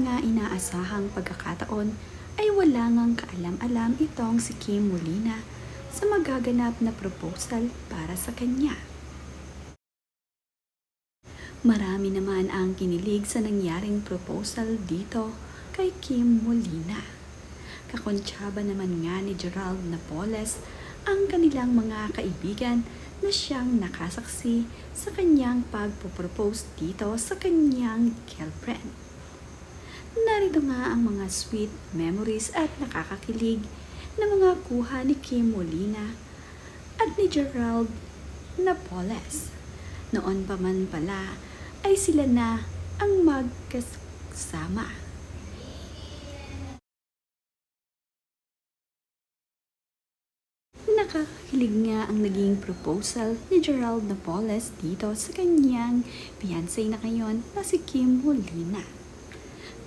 mga inaasahang pagkakataon ay wala ngang kaalam-alam itong si Kim Molina sa magaganap na proposal para sa kanya. Marami naman ang kinilig sa nangyaring proposal dito kay Kim Molina. Kakontsaba naman nga ni Gerald Napoles ang kanilang mga kaibigan na siyang nakasaksi sa kanyang pagpropose dito sa kanyang girlfriend. Narito nga ang mga sweet memories at nakakakilig na mga kuha ni Kim Molina at ni Gerald Napoles. Noon pa man pala ay sila na ang magkasama. Nakakakilig nga ang naging proposal ni Gerald Napoles dito sa kanyang fiancé na ngayon na si Kim Molina.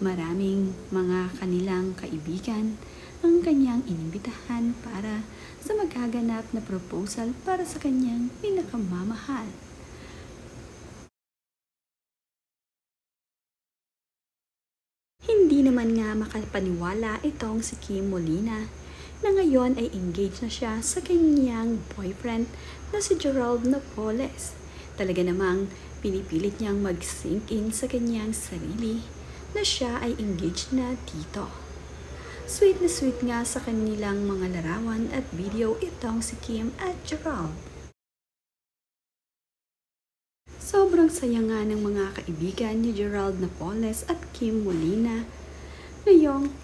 Maraming mga kanilang kaibigan ang kanyang inimbitahan para sa magaganap na proposal para sa kanyang pinakamamahal. Hindi naman nga makapaniwala itong si Kim Molina na ngayon ay engaged na siya sa kanyang boyfriend na si Gerald Napoles. Talaga namang pinipilit niyang mag-sink in sa kanyang sarili na siya ay engaged na dito. Sweet na sweet nga sa kanilang mga larawan at video itong si Kim at Gerald. Sobrang saya nga ng mga kaibigan ni Gerald Napoles at Kim Molina ngayong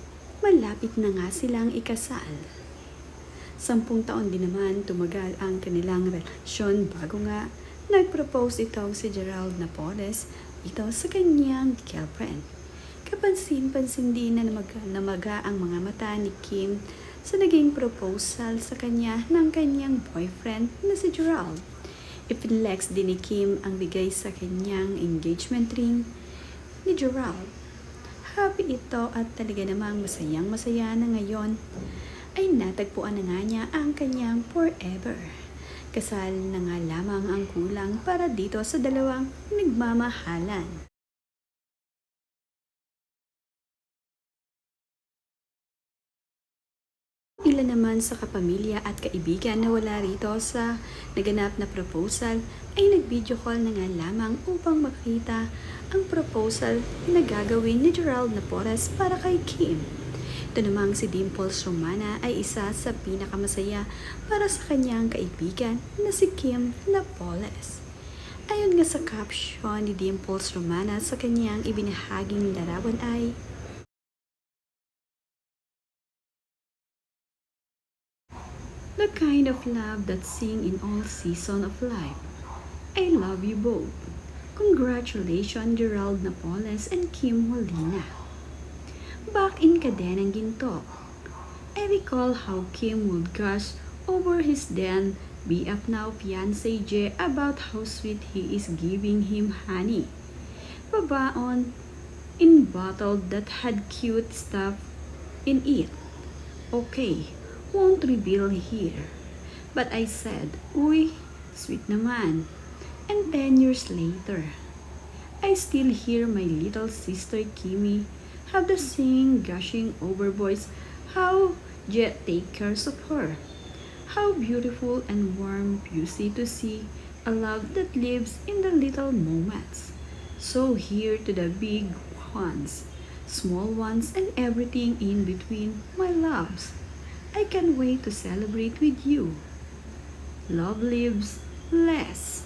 malapit na nga silang ikasal. 10 taon din naman tumagal ang kanilang relasyon bago nga nag-propose itong si Gerald Napoles ito sa kanyang girlfriend. Kapansin-pansin din na namaga ang mga mata ni Kim sa naging proposal sa kanya ng kanyang boyfriend na si Gerald. Ipinlex din ni Kim ang bigay sa kanyang engagement ring ni Gerald. Happy ito at talaga namang masayang-masaya na ngayon ay natagpuan na nga niya ang kanyang forever. Kasal na nga lamang ang kulang para dito sa dalawang nagmamahalan. Ilan naman sa kapamilya at kaibigan na wala rito sa naganap na proposal ay nag-video call na nga lamang upang makita ang proposal na gagawin ni Gerald Napoles para kay Kim. Ito namang si Dimples Romana ay isa sa pinakamasaya para sa kanyang kaibigan na si Kim Napoles. Ayon nga sa caption ni Dimples Romana sa kanyang ibinahaging larawan ay, "The kind of love that sing in all season of life. I love you both. Congratulations, Gerald Napoles and Kim Molina." Back in Kadenang Ginto, I recall how Kim would gush over his then BF now fiancé Jay about how sweet he is giving him honey. Pabaon in bottle that had cute stuff in it. Okay, won't reveal here. But I said, "Uy, sweet naman." And 10 years later, I still hear my little sister Kimmy have the singing gushing over voice how Jet take care of her. How beautiful and warm beauty to see a love that lives in the little moments. So here to the big ones, small ones and everything in between, my loves. I can't wait to celebrate with you. Love lives less.